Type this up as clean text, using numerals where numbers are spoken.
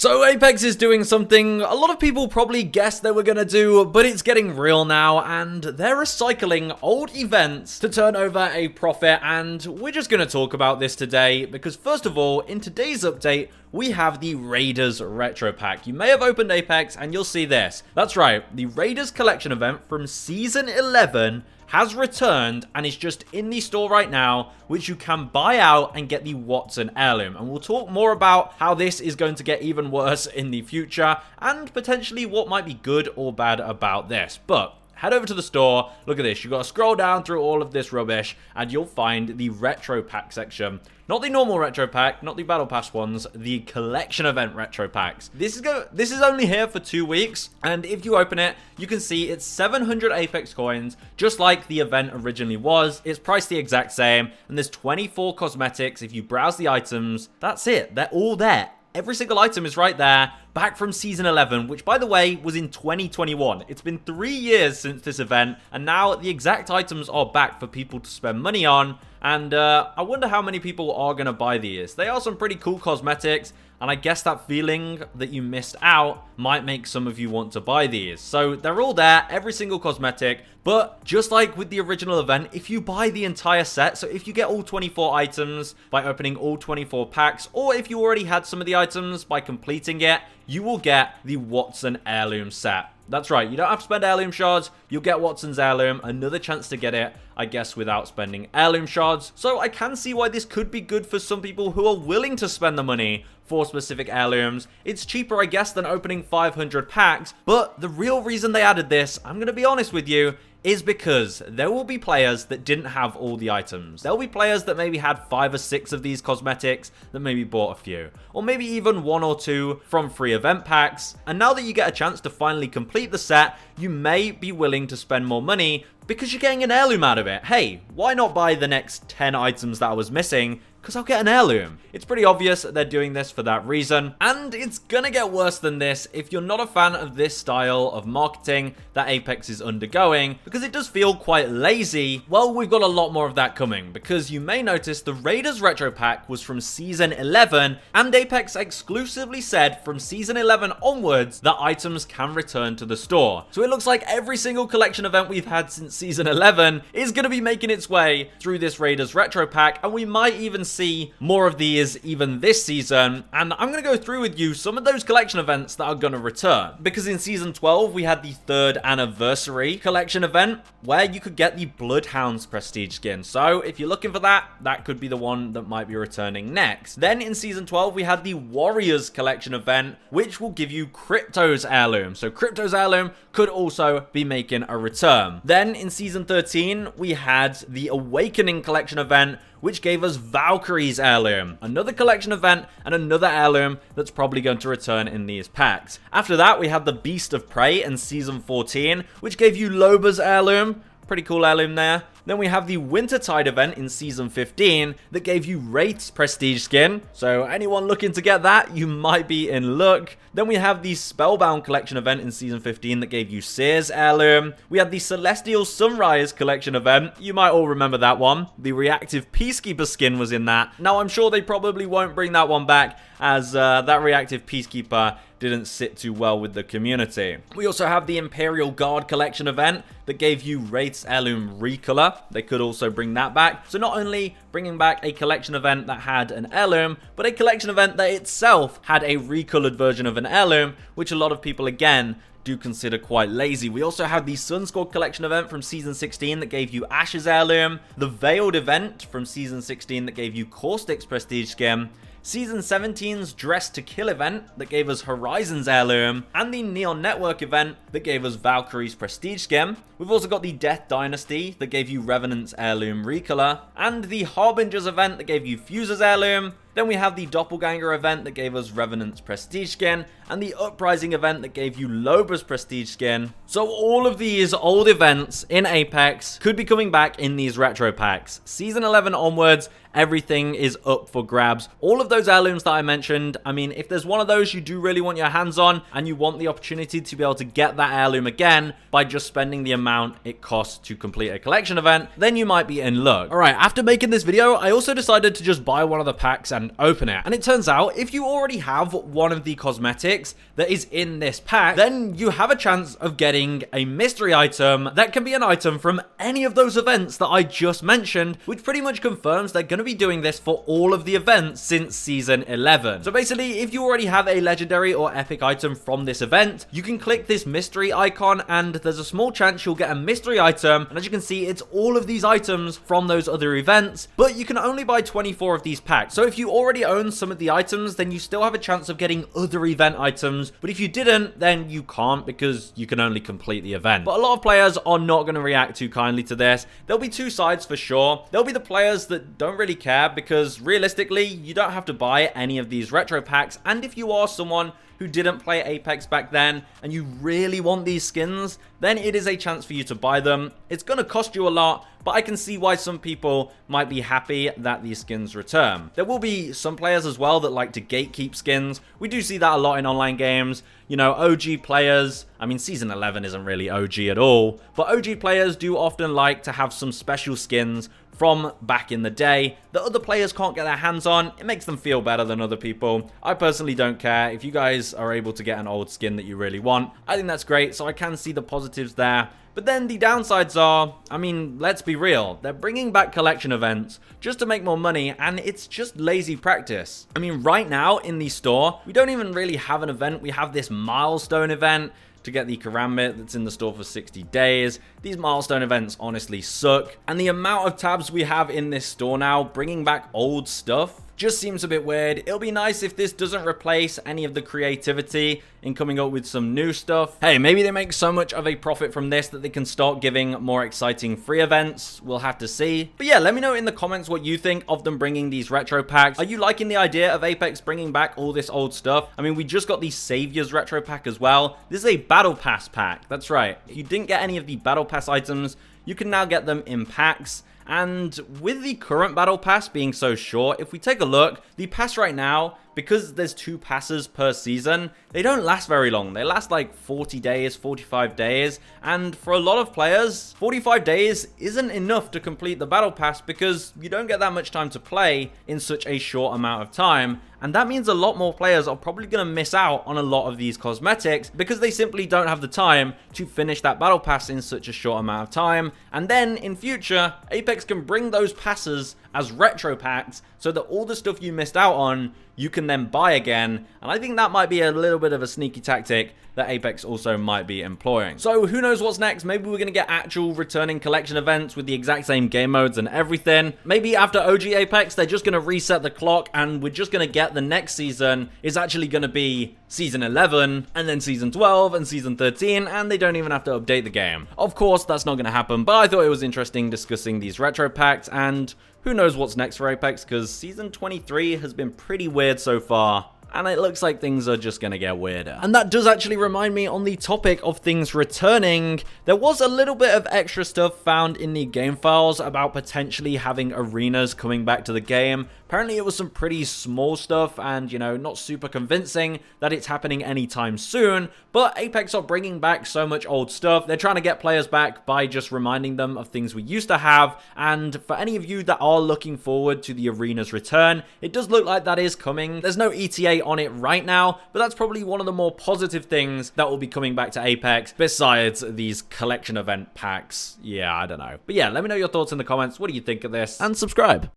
So Apex is doing something a lot of people probably guessed they were going to do, but it's getting real now, and they're recycling old events to turn over a profit, and we're just going to talk about this today, because first of all, in today's update, we have the Raiders Retro Pack. You may have opened Apex, and you'll see this. That's right, the Raiders Collection event from Season 11 has returned and is just in the store right now, which you can buy out and get the Watson Heirloom. And we'll talk more about how this is going to get even worse in the future and potentially what might be good or bad about this. But head over to the store, look at this, you've got to scroll down through all of this rubbish and you'll find the Retro Pack section. Not the normal Retro Pack, not the Battle Pass ones, the Collection Event Retro Packs. This is only here for 2 weeks, and if you open it, you can see it's 700 Apex coins, just like the event originally was. It's priced the exact same, and there's 24 cosmetics. If you browse the items, that's it. They're all there. Every single item is right there, back from Season 11, which, by the way, was in 2021. It's been 3 years since this event, and now the exact items are back for people to spend money on, and I wonder how many people are going to buy these. They are some pretty cool cosmetics, and I guess that feeling that you missed out might make some of you want to buy these. So they're all there, every single cosmetic, but just like with the original event, if you buy the entire set, so if you get all 24 items by opening all 24 packs, or if you already had some of the items by completing it, you will get the Watson Heirloom set. That's right, you don't have to spend Heirloom shards, you'll get Watson's Heirloom, another chance to get it, I guess, without spending Heirloom shards. So I can see why this could be good for some people who are willing to spend the money for specific heirlooms. It's cheaper, I guess, than opening 500 packs, but the real reason they added this, I'm going to be honest with you, is because there will be players that didn't have all the items. There'll be players that maybe had 5 or 6 of these cosmetics that maybe bought a few, or maybe even 1 or 2 from free event packs. And now that you get a chance to finally complete the set, you may be willing to spend more money because you're getting an heirloom out of it. Hey, why not buy the next 10 items that I was missing? Because I'll get an heirloom. It's pretty obvious that they're doing this for that reason, and it's gonna get worse than this if you're not a fan of this style of marketing that Apex is undergoing, because it does feel quite lazy. Well, we've got a lot more of that coming, because you may notice the Raiders Retro Pack was from Season 11, and Apex exclusively said from Season 11 onwards that items can return to the store. So it looks like every single collection event we've had since Season 11 is gonna be making its way through this Raiders Retro Pack, and we might even see more of these even this season. And I'm going to go through with you some of those collection events that are going to return, because in Season 12 we had the 3rd anniversary collection event where you could get the Bloodhounds prestige skin. So if you're looking for that, that could be the one that might be returning next. Then in Season 12 we had the Warriors collection event, which will give you Crypto's Heirloom. So Crypto's Heirloom could also be making a return. Then in Season 13 we had the Awakening collection event, which gave us Valkyrie's Heirloom, another collection event and another heirloom that's probably going to return in these packs. After that, we had the Beast of Prey in Season 14, which gave you Loba's Heirloom. Pretty cool heirloom there. Then we have the Wintertide event in Season 15 that gave you Wraith's prestige skin. So anyone looking to get that, you might be in luck. Then we have the Spellbound collection event in Season 15 that gave you Seer's Heirloom. We had the Celestial Sunrise collection event. You might all remember that one. The Reactive Peacekeeper skin was in that. Now, I'm sure they probably won't bring that one back, as that Reactive Peacekeeper didn't sit too well with the community. We also have the Imperial Guard collection event that gave you Wraith's Heirloom Recolor. They could also bring that back. So not only bringing back a collection event that had an heirloom, but a collection event that itself had a recolored version of an heirloom, which a lot of people, again, do consider quite lazy. We also have the Sunscore collection event from Season 16 that gave you Ash's Heirloom, the Veiled event from Season 16 that gave you Caustic's prestige skin, Season 17's Dress to Kill event that gave us Horizon's Heirloom, and the Neon Network event that gave us Valkyrie's prestige skin. We've also got the Death Dynasty that gave you Revenant's Heirloom Recolor, and the Harbingers event that gave you Fuser's Heirloom. Then we have the Doppelganger event that gave us Revenant's prestige skin, and the Uprising event that gave you Loba's prestige skin. So all of these old events in Apex could be coming back in these retro packs. Season 11 onwards, everything is up for grabs. All of those heirlooms that I mentioned, I mean, if there's one of those you do really want your hands on, and you want the opportunity to be able to get that heirloom again by just spending the amount it costs to complete a collection event, then you might be in luck. Alright, after making this video, I also decided to just buy one of the packs and and open it. And it turns out if you already have one of the cosmetics that is in this pack, then you have a chance of getting a mystery item that can be an item from any of those events that I just mentioned, which pretty much confirms they're going to be doing this for all of the events since season 11. So basically, if you already have a legendary or epic item from this event, you can click this mystery icon and there's a small chance you'll get a mystery item. And as you can see, it's all of these items from those other events, but you can only buy 24 of these packs. So if you already own some of the items, then you still have a chance of getting other event items. But if you didn't, then you can't because you can only complete the event. But a lot of players are not going to react too kindly to this. There'll be two sides for sure. There'll be the players that don't really care because realistically, you don't have to buy any of these retro packs. And if you are someone who didn't play Apex back then and you really want these skins, then it is a chance for you to buy them. It's going to cost you a lot, but I can see why some people might be happy that these skins return. There will be some players as well that like to gatekeep skins. We do see that a lot in online games. You know, OG players, I mean, Season 11 isn't really OG at all, but OG players do often like to have some special skins from back in the day that other players can't get their hands on. It makes them feel better than other people. I personally don't care. If you guys are able to get an old skin that you really want, I think that's great, so I can see the positives there. But then the downsides are, I mean, let's be real. They're bringing back collection events just to make more money, and it's just lazy practice. I mean, right now in the store, we don't even really have an event. We have this milestone event to get the Karambit that's in the store for 60 days. These milestone events honestly suck. And the amount of tabs we have in this store now, bringing back old stuff, just seems a bit weird. It'll be nice if this doesn't replace any of the creativity in coming up with some new stuff. Hey, maybe they make so much of a profit from this that they can start giving more exciting free events. We'll have to see. But yeah, let me know in the comments what you think of them bringing these retro packs. Are you liking the idea of Apex bringing back all this old stuff? I mean, we just got the Saviors retro pack as well. This is a Battle Pass pack. That's right. If you didn't get any of the Battle Pass items, you can now get them in packs. And with the current Battle Pass being so short, if we take a look, the pass right now, because there's 2 passes per season, they don't last very long. They last like 40 days, 45 days. And for a lot of players, 45 days isn't enough to complete the Battle Pass because you don't get that much time to play in such a short amount of time. And that means a lot more players are probably going to miss out on a lot of these cosmetics because they simply don't have the time to finish that Battle Pass in such a short amount of time. And then in future, Apex can bring those passes as retro packs so that all the stuff you missed out on, you can then buy again. And I think that might be a little bit of a sneaky tactic that Apex also might be employing. So who knows what's next? Maybe we're going to get actual returning collection events with the exact same game modes and everything. Maybe after OG Apex, they're just going to reset the clock and we're just going to get the next season is actually going to be Season 11 and then Season 12 and Season 13, and they don't even have to update the game. Of course, that's not going to happen, but I thought it was interesting discussing these retro packs, and who knows what's next for Apex because Season 23 has been pretty weird so far. And it looks like things are just going to get weirder. And that does actually remind me, on the topic of things returning, there was a little bit of extra stuff found in the game files about potentially having arenas coming back to the game. Apparently it was some pretty small stuff and, you know, not super convincing that it's happening anytime soon. But Apex are bringing back so much old stuff. They're trying to get players back by just reminding them of things we used to have. And for any of you that are looking forward to the arena's return, it does look like that is coming. There's no ETA on it right now, but that's probably one of the more positive things that will be coming back to Apex besides these collection event packs. Yeah, I don't know. But yeah, let me know your thoughts in the comments. What do you think of this? And subscribe.